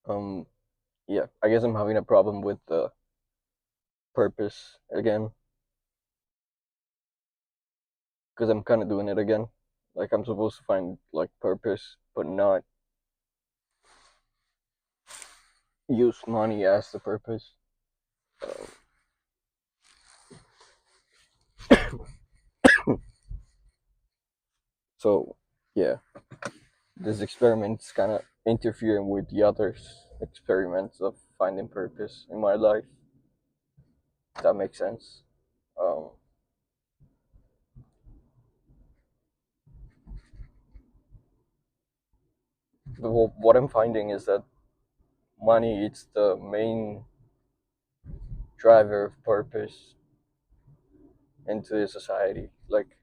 Um, yeah, I guess I'm having a problem with the purpose again because I'm kind of doing it again. Like I'm supposed to find like purpose, but not use money as the purpose. So yeah, this experiment's kind of interfering with the others' experiments of finding purpose in my life. If that makes sense. Um, but what I'm finding is that money it's the main driver of purpose into the society. Like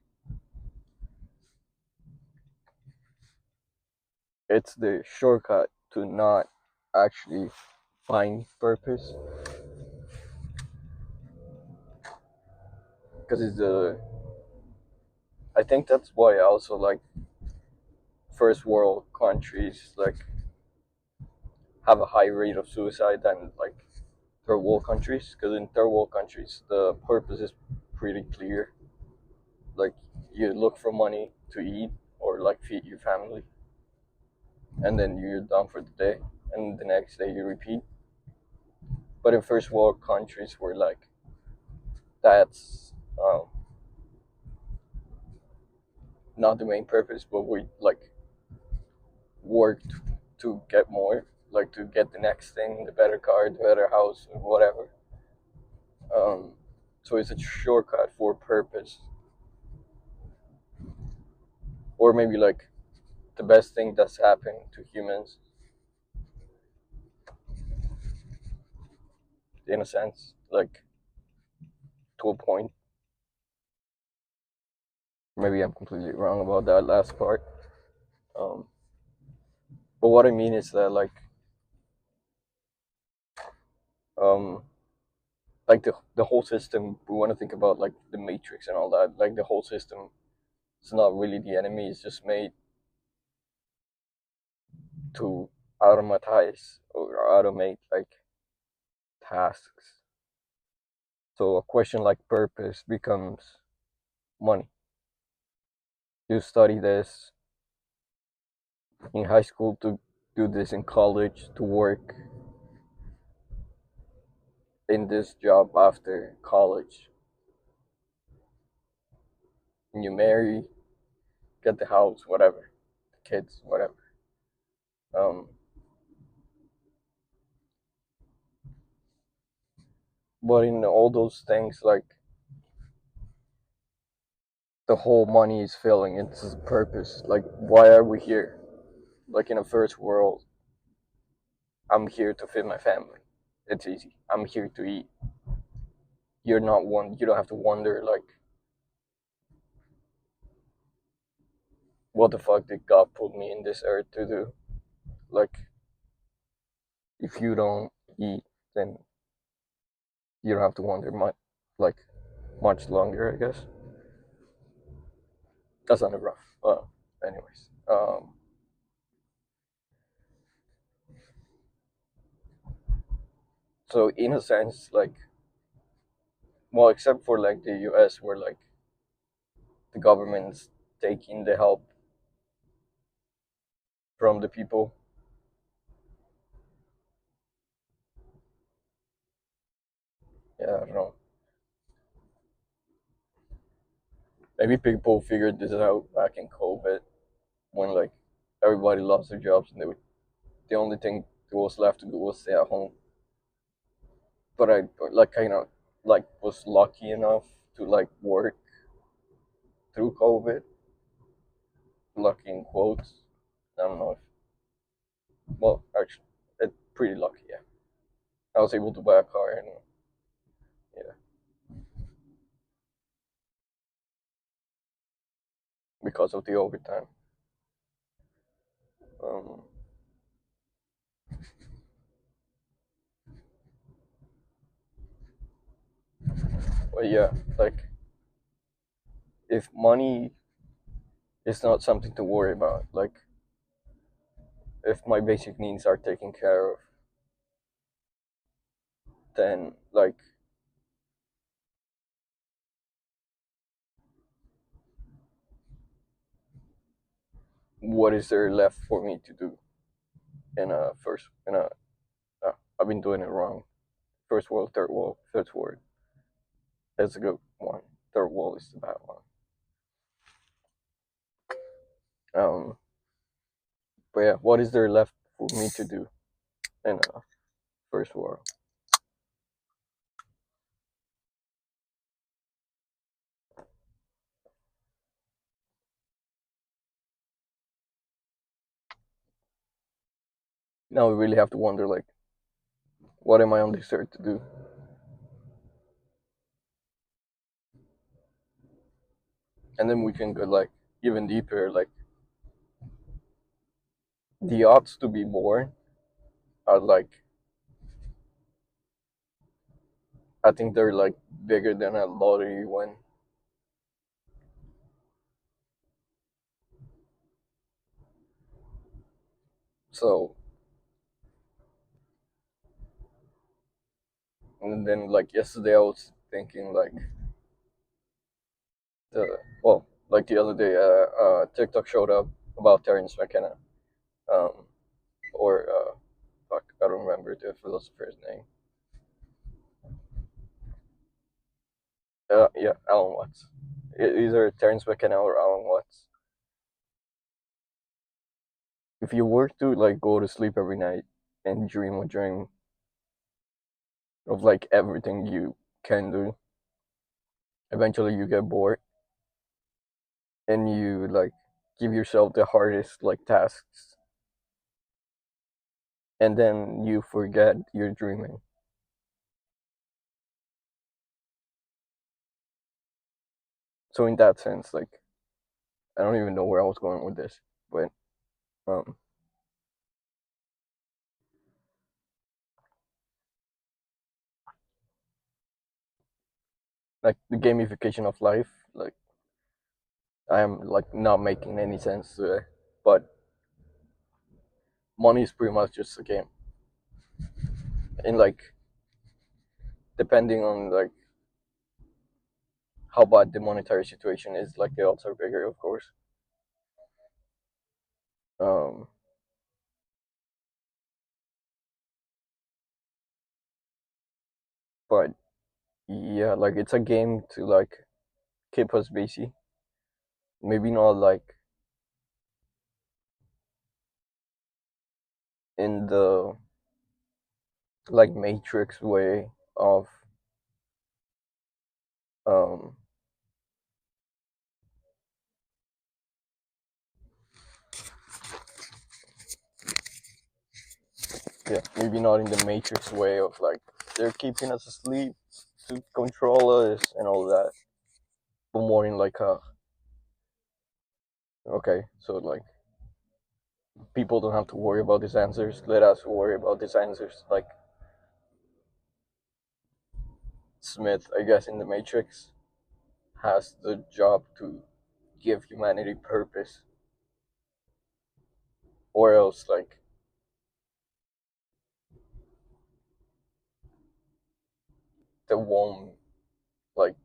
it's the shortcut to not actually find purpose because it's the I think that's why I also like first world countries like have a high rate of suicide than like third world countries because in third world countries the purpose is pretty clear. Like you look for money to eat or like feed your family, and then you're done for the day, and the next day you repeat. But in first world countries, where like that's not the main purpose, but we like work to get more, like to get the next thing, the better car, the better house, or whatever. Um, so it's a shortcut for purpose, or maybe like the best thing that's happened to humans in a sense, like to a point. Maybe I'm completely wrong about that last part. Um, but what I mean is that um, like the whole system. We want to think about like the Matrix and all that. Like the whole system, it's not really the enemy. It's just made to automatize or automate like tasks. So a question like purpose becomes money. You study this in high school to do this in college to work in this job after college. And you marry, get the house, whatever, the kids, whatever. Um, but in all those things, like the whole money is filling its purpose. Like, why are we here? Like in a first world, I'm here to feed my family. It's easy. I'm here to eat. You're not one. You don't have to wonder like, what the fuck did God put me in this earth to do? Like, if you don't eat, then you don't have to wonder much, like much longer. I guess that's not rough. Anyways, so in a sense, like, well, except for like the U.S., where like the government's taking the help from the people. Yeah, I don't know. Maybe people figured this out back in COVID when like everybody lost their jobs and the only thing that was left to do was stay at home. But I like kind of like was lucky enough to like work through COVID. Lucky in quotes. I don't know if well actually it's pretty lucky. Yeah, I was able to buy a car and yeah because of the overtime. Um, but yeah, like if money is not something to worry about, like if my basic needs are taken care of, then like what is there left for me to do in a first in a I've been doing it wrong. First world, third world, fifth world. That's a good one. Third world is the bad one. Um, but yeah, what is there left for me to do in a first world? Now we really have to wonder like, what am I on this earth to do? And then we can go like even deeper. Like the odds to be born are like, I think they're like bigger than a lottery win. So and then like yesterday I was thinking like the well like the other day TikTok showed up about Terrence McKenna um or fuck I don't remember the philosopher's name. Yeah, Alan Watts. Either Terrence McKenna or Alan Watts. If you were to like go to sleep every night and dream a dream of like everything you can do, eventually you get bored and you like give yourself the hardest like tasks and then you forget you're dreaming. So in that sense, like I don't even know where I was going with this, but um like the gamification of life, like I am like not making any sense to it. But money is pretty much just a game. And like depending on like how bad the monetary situation is, like the odds are bigger of course. Um but yeah, like it's a game to like keep us busy. Maybe not like in the like matrix way of um yeah, maybe not in the matrix way of like they're keeping us asleep to control us and all that, but more in like a okay, so like people don't have to worry about these answers, let us worry about these answers. Like Smith, I guess, in the matrix has the job to give humanity purpose, or else like they won't like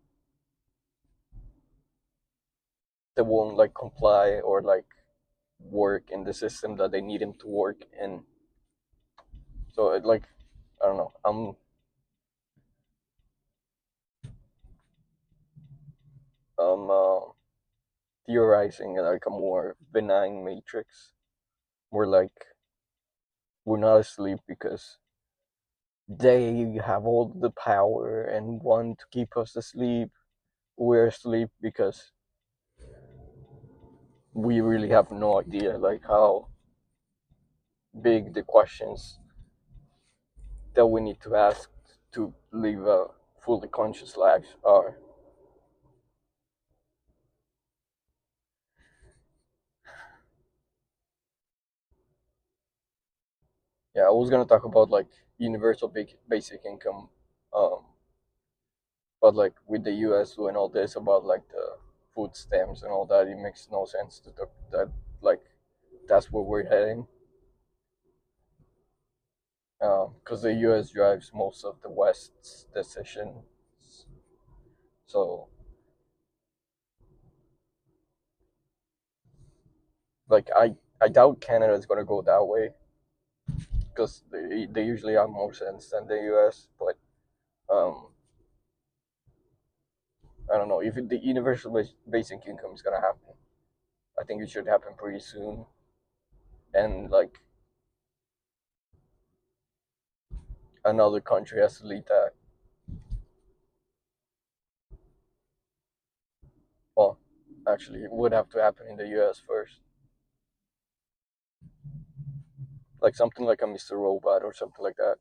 they won't like comply or like work in the system that they need him to work in. So it like I don't know. I'm theorizing like a more benign matrix, where like we're not asleep because they have all the power and want to keep us asleep. We're asleep because we really have no idea like how big the questions that we need to ask to live a fully conscious life are. Yeah, I was gonna talk about like universal basic income, um, but like with the U.S. doing all this about like the food stamps and all that, it makes no sense to talk that like that's where we're heading. because the U.S. drives most of the West's decisions. So, like, I doubt Canada is gonna go that way because they usually have more sense than the U.S. But um, I don't know if the universal basic income is gonna happen. I think it should happen pretty soon, and like another country has to lead that. Well, actually, it would have to happen in the U.S. first, like something like a Mr. Robot or something like that.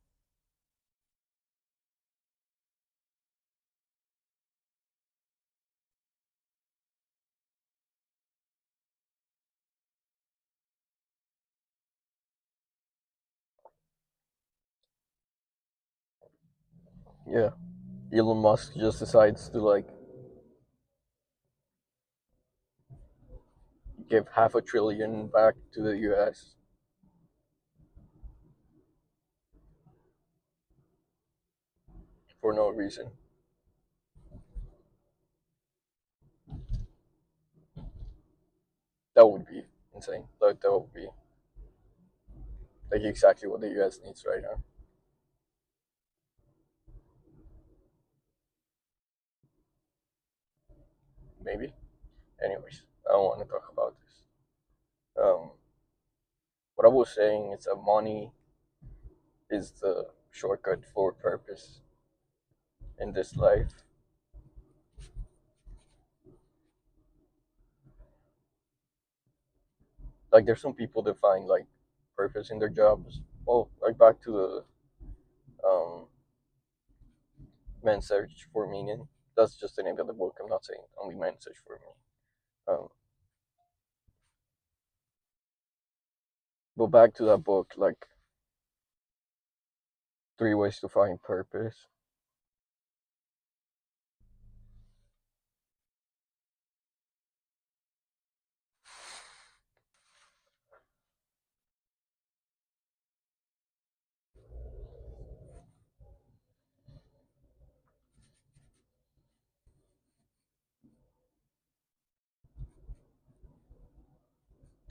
Yeah, Elon Musk just decides to like give half a trillion back to the U.S. for no reason. That would be insane. That would be like exactly what the U.S. needs right now. Maybe. Anyways, I don't want to talk about this. Um, what I was saying is that money is the shortcut for purpose in this life. Like, there's some people that find like purpose in their jobs. Well, like back to the men's search for meaning. That's just the name of the book. I'm not saying only men search for meaning. Um, but back to that book, like three ways to find purpose.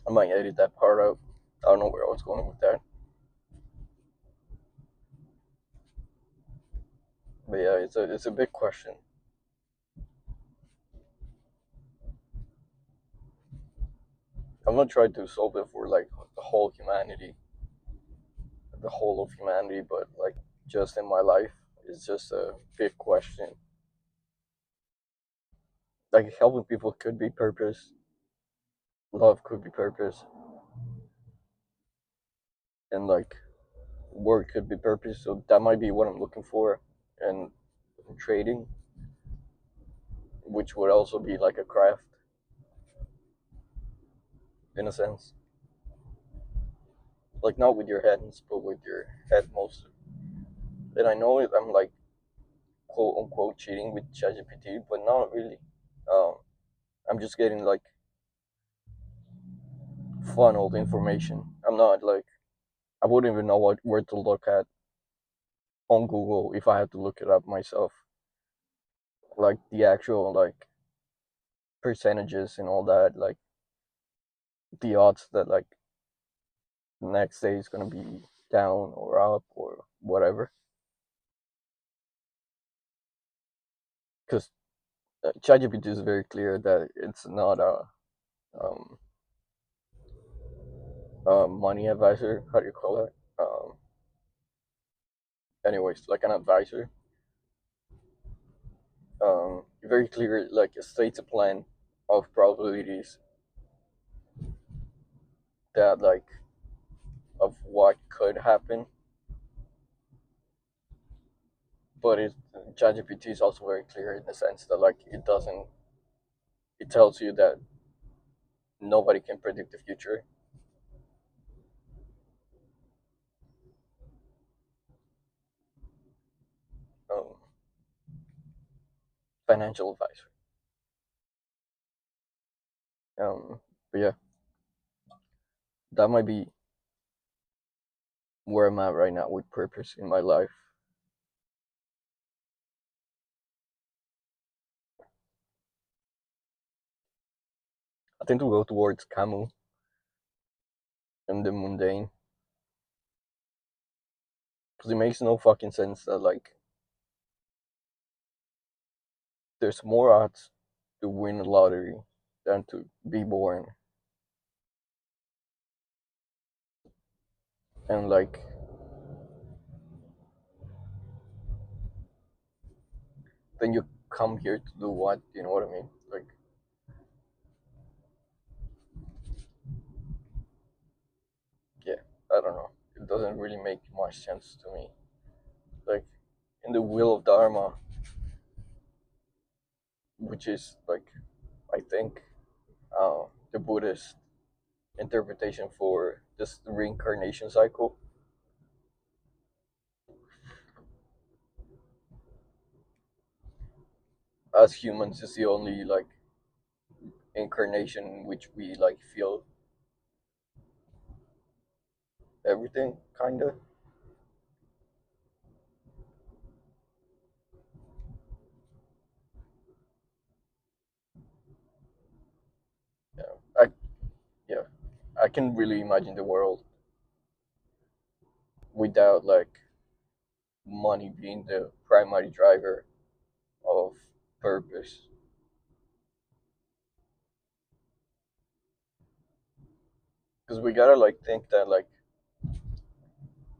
I might edit that part out. I don't know where I was going with that. But yeah, it's a big question. I'm gonna try to solve it for like the whole of humanity, but like just in my life, it's just a big question. Like helping people could be purpose, love could be purpose, and like work could be purpose. So that might be what I'm looking for, and trading, which would also be like a craft in a sense. Like not with your hands, but with your head mostly. And I know I'm like quote unquote cheating with ChatGPT, but not really. Um, I'm just getting like funneled information. I'm not like I wouldn't even know where to look at on Google if I had to look it up myself. Like the actual like percentages and all that, like the odds that like the next day is gonna be down or up or whatever. Because ChatGPT is very clear that it's not um, a money advisor. How do you call it? Anyways, like an advisor. Very clear, like it states a plan of probabilities that like of what could happen, but ChatGPT is also very clear in the sense that like it doesn't. It tells you that nobody can predict the future. Um, Financial advisor. But yeah, that might be where I'm at right now with purpose in my life. I tend to go towards Camus and the mundane because it makes no fucking sense that like there's more odds to win a lottery than to be born, and like then you come here to do what? You know what I mean? Like, yeah, I don't know. It doesn't really make much sense to me. Like, in the wheel of Dharma, which is like, I think, the Buddhist interpretation for this reincarnation cycle, as humans, is the only like incarnation in which we like feel everything, kinda. Yeah, yeah, I can really imagine the world without like money being the primary driver of purpose. Because we gotta like think that like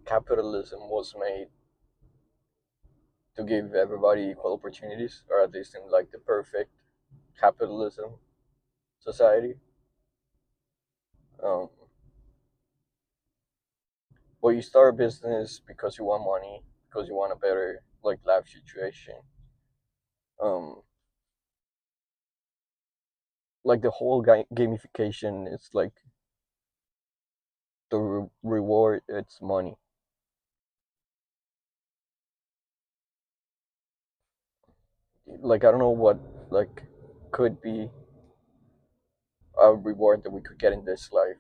capitalism was made to give everybody equal opportunities, or at least in like the perfect capitalism society. Um, but you start a business because you want money, because you want a better like life situation. Um, like the whole gamification is like the reward. It's money. Like I don't know what like could be a reward that we could get in this life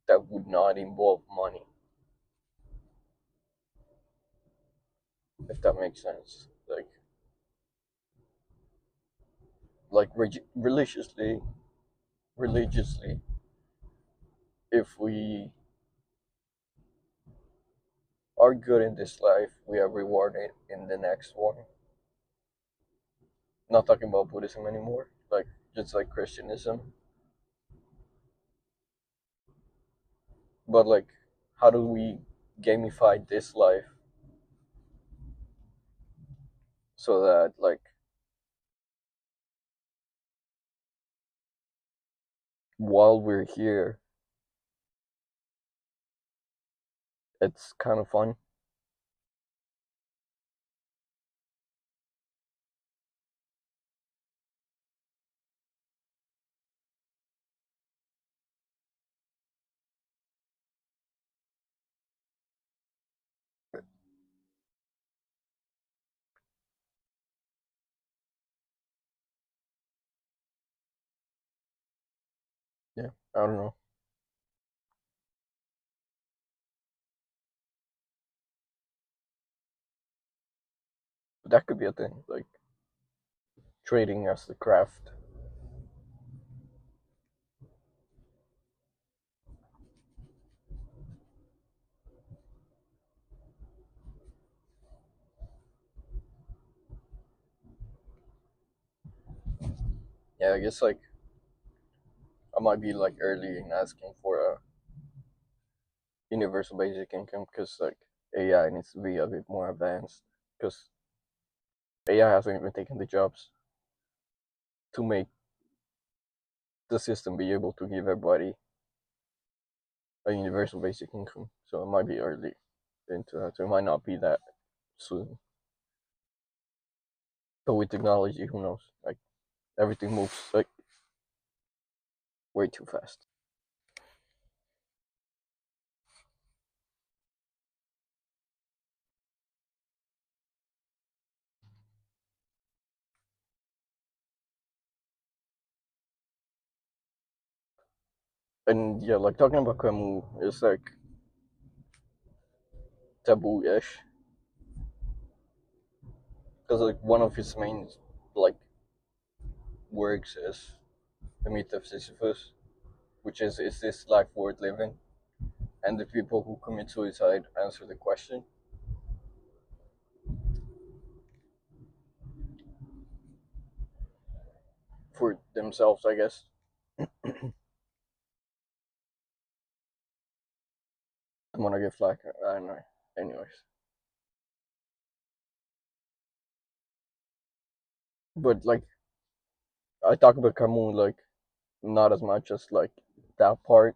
that would not involve money, if that makes sense. Like religiously, if we are good in this life, we are rewarded in the next one. Not talking about Buddhism anymore, like just like Christianism, but like how do we gamify this life so that like while we're here, it's kind of fun. Yeah, I don't know. But that could be a thing, like trading as the craft. Yeah, I guess like I might be like early in asking for a universal basic income because like AI needs to be a bit more advanced because AI hasn't even taken the jobs to make the system be able to give everybody a universal basic income. So it might be early into that. So it might not be that soon. But with technology, who knows? Like everything moves like way too fast. And yeah, like talking about Camus is like taboo-ish because like one of his main like works is the myth of Sisyphus, which is this life worth living? And the people who commit suicide answer the question for themselves, I guess. I'm gonna get flack. I don't know. Anyways, but like I talk about Camus like not as much as like that part,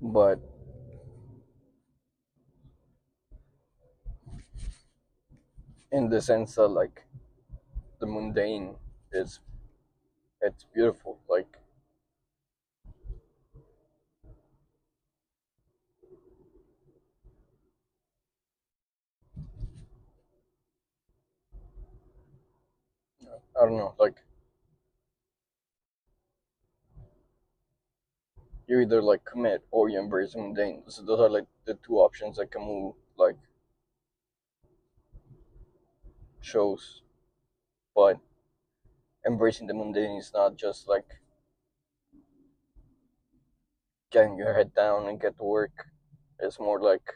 but in the sense that like the mundane is it's beautiful. Like I don't know, like you either like commit or you embrace the mundane. So those are like the two options that Camus like shows. But embracing the mundane is not just like getting your head down and get to work. It's more like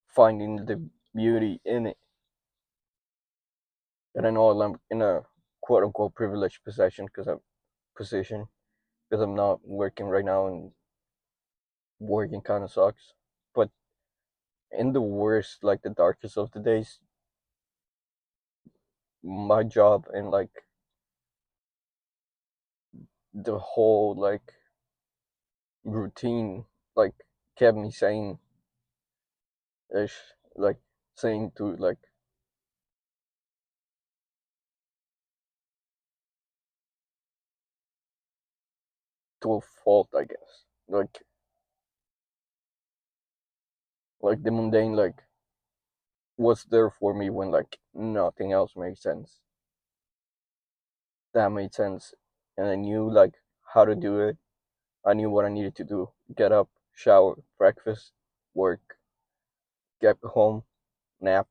finding the beauty in it. And I know I'm in a quote unquote privileged position because I'm not working right now and working kind of sucks. But in the worst, like the darkest of the days, my job and like the whole like routine like kept me sane ish, like sane to like to a fault, I guess. Like the mundane like was there for me when like nothing else made sense. That made sense, and I knew like how to do it. I knew what I needed to do: get up, shower, breakfast, work, get home, nap,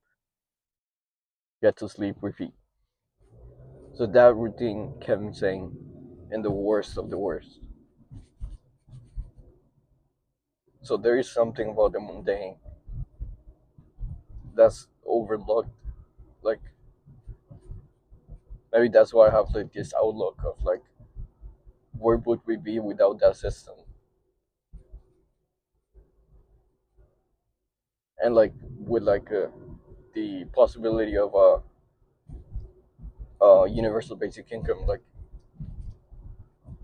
get to sleep, repeat. So that routine kept me sane in the worst of the worst. So there is something about the mundane that's overlooked. Like maybe that's why I have like this outlook of like where would we be without that system? And like with like the possibility of a universal basic income, like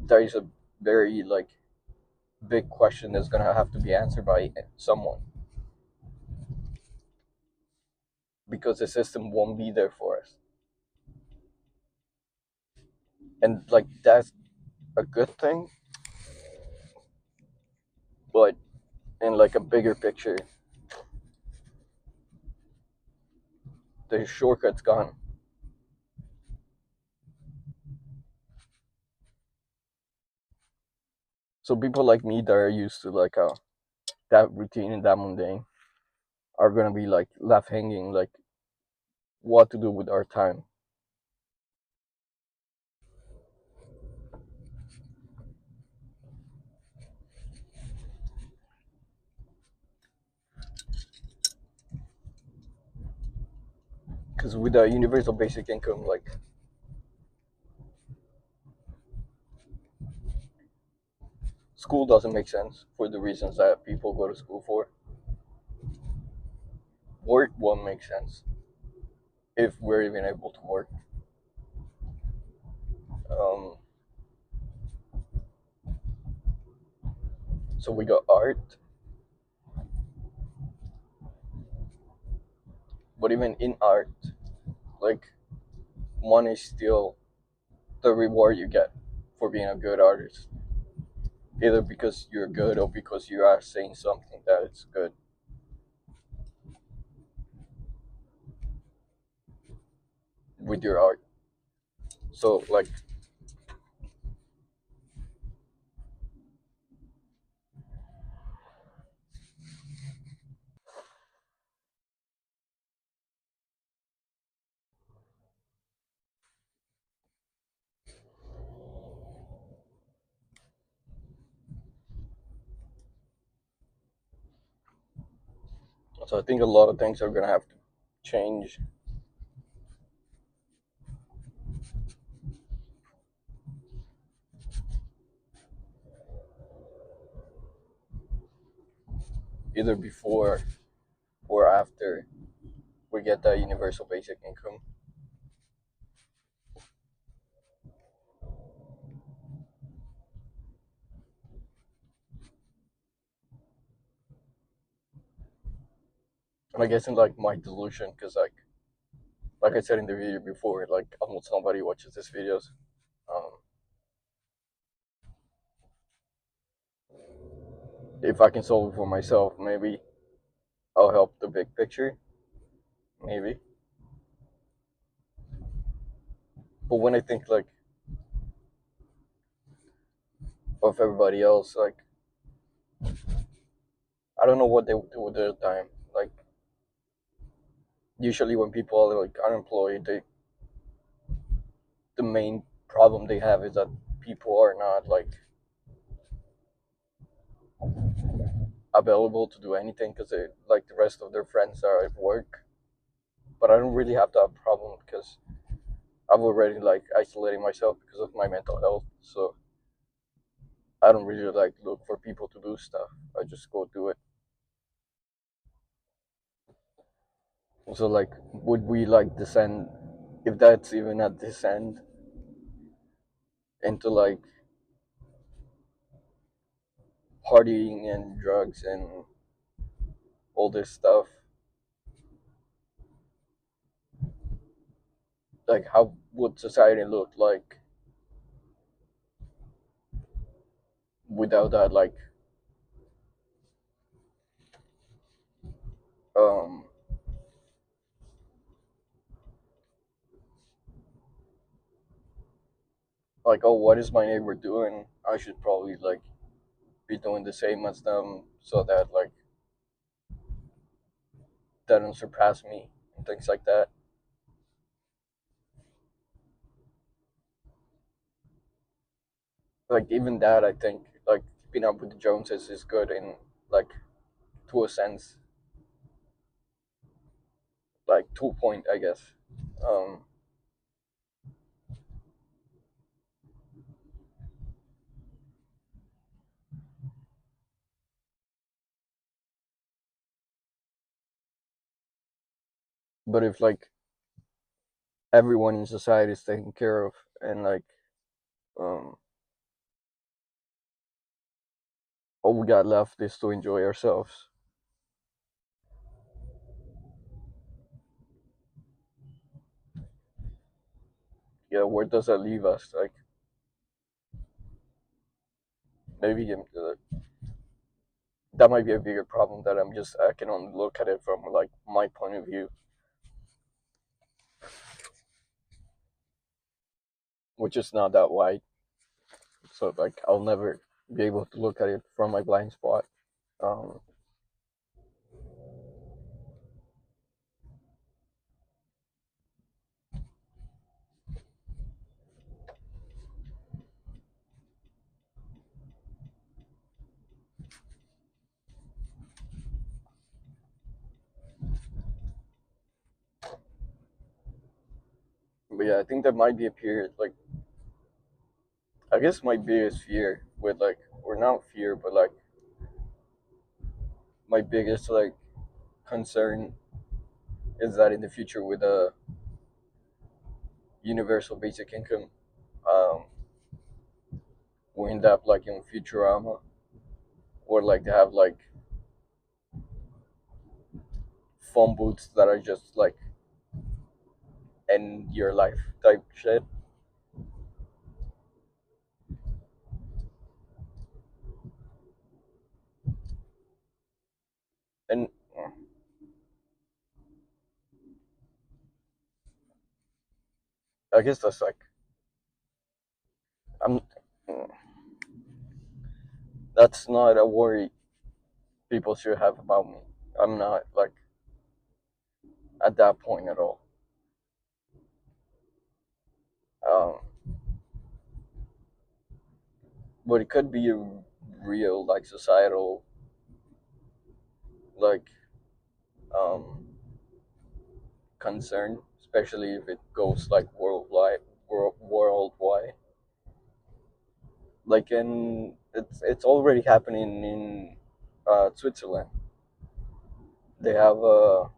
there is a very like big question that's gonna have to be answered by someone because the system won't be there for us. And like that's a good thing, but in like a bigger picture, the shortcut's gone. So people like me that are used to like that routine and that mundane are gonna be like left hanging, like what to do with our time. Because with a universal basic income, like school doesn't make sense for the reasons that people go to school for. Work won't make sense if we're even able to work. Um, so we got art, but even in art, like money is still the reward you get for being a good artist, either because you're good or because you are saying something that is good with your art. So like So I think a lot of things are gonna have to change. Either before or after we get that universal basic income. And I guess in like my delusion, because like I said in the video before, like almost nobody watches these videos. Um, if I can solve it for myself, maybe I'll help the big picture. Maybe. But when I think like of everybody else, like I don't know what they would do with their time. Like usually when people are like unemployed, the main problem they have is that people are not like available to do anything because they like the rest of their friends are at work. But I don't really have that problem because I've already like isolated myself because of my mental health. So I don't really like look for people to do stuff. I just go do it. So like, would we like descend, if that's even a descent, into like partying and drugs and all this stuff? Like, how would society look like without that? Um, like, oh, what is my neighbor doing? I should probably like be doing the same as them so that like that don't surpass me and things like that. Like even that, I think like keeping up with the Joneses is good in like to a sense, like to a point, I guess. Um, but if like everyone in society is taken care of and like um, all we got left is to enjoy ourselves, yeah, where does that leave us? Like maybe that might be a bigger problem that I can only look at it from like my point of view, which is not that wide. So like I'll never be able to look at it from my blind spot. Um, but yeah, I think that might be a period. Like I guess my biggest fear with like, or not fear, but like my biggest like concern is that in the future with a universal basic income, um, we end up like in Futurama, or like they have like phone booths that are just like end your life type shit. And I guess that's like I'm. That's not a worry people should have about me. I'm not like at that point at all. Um, but it could be a real like societal like um, concern, especially if it goes like worldwide. Worldwide, like in it's already happening in Switzerland. They have a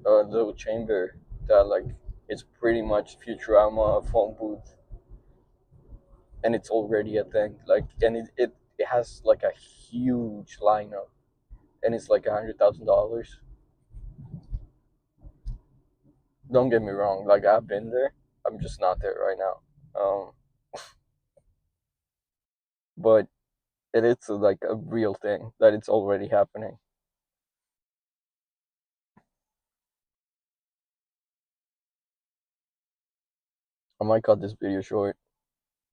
little chamber that like it's pretty much Futurama phone booth, and it's already a thing. Like, and it has like a huge lineup, and it's like $100,000. Don't get me wrong, like I've been there. I'm just not there right now. But it is like a real thing that it's already happening. I might cut this video short.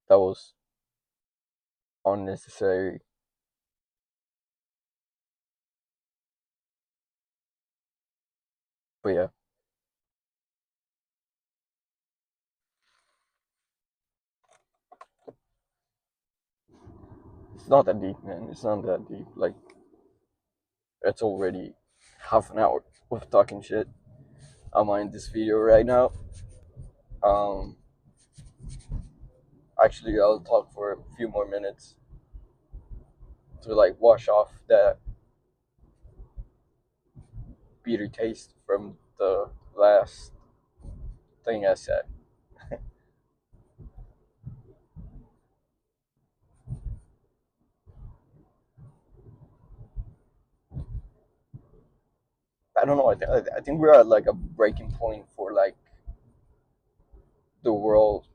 That was unnecessary. But yeah, it's not that deep, man. It's not that deep. Like, it's already half an hour of talking shit. I'm on this video right now. Um, Actually, I'll talk for a few more minutes to like wash off that bitter taste from the last thing I said. I don't know. I think we're at like a breaking point for like the world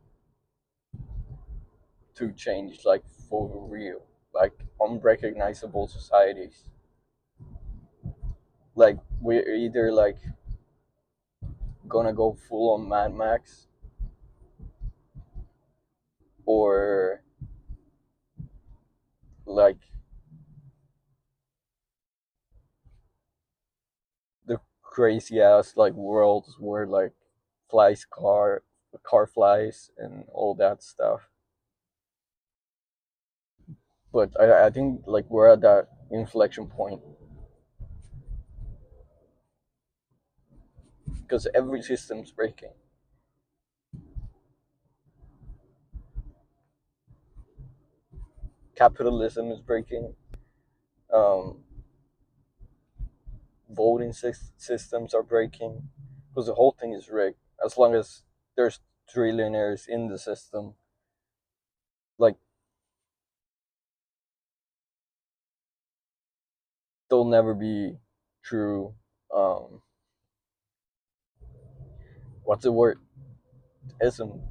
to change like for real, like unrecognizable societies. Like we're either like gonna go full on Mad Max, or like the crazy ass like worlds where like flies car flies and all that stuff. But I think like we're at that inflection point because every system's breaking. Capitalism is breaking. Um, Voting systems are breaking because the whole thing is rigged. As long as there's trillionaires in the system, like they'll never be true. Um, what's the word? Ism.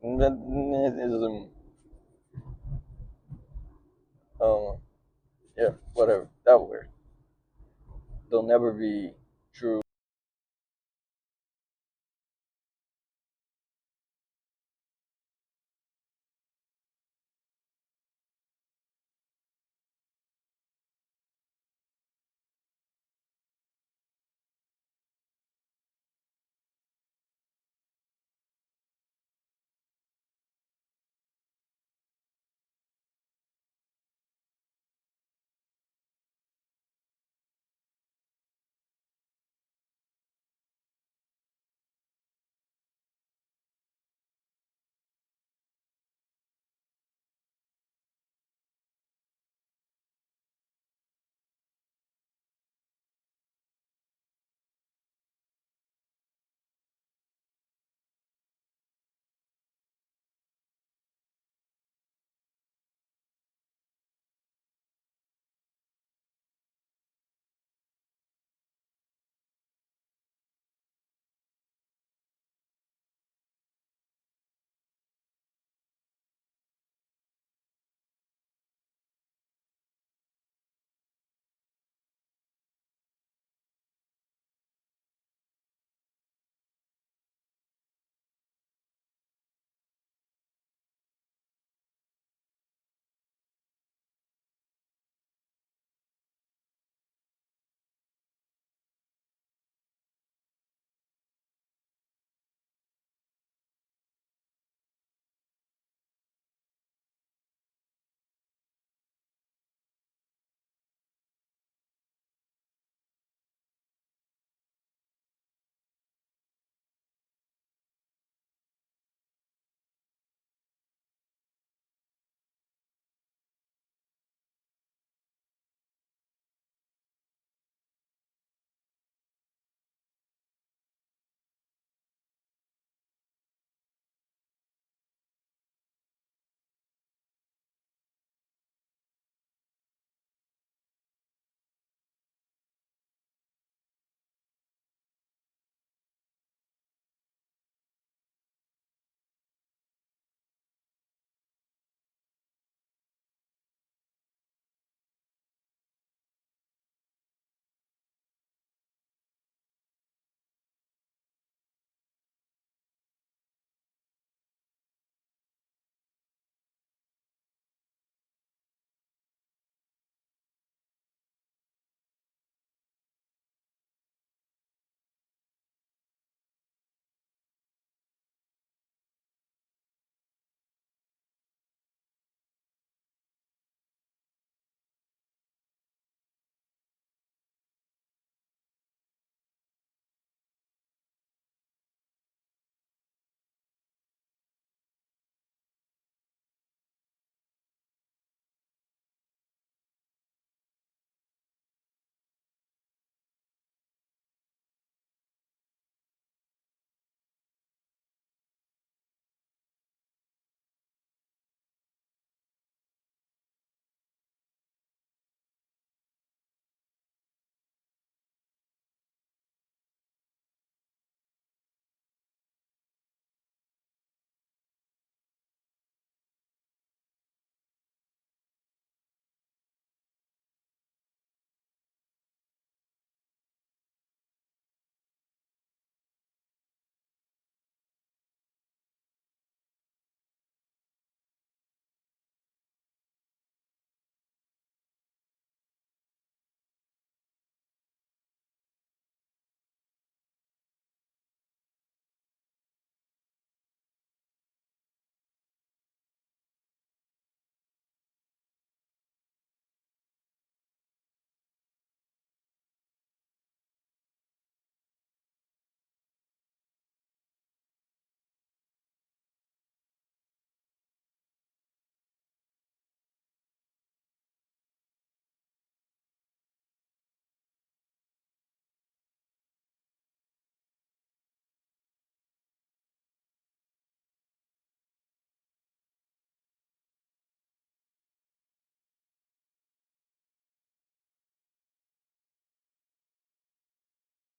Ism. Um, yeah, whatever that word. They'll never be true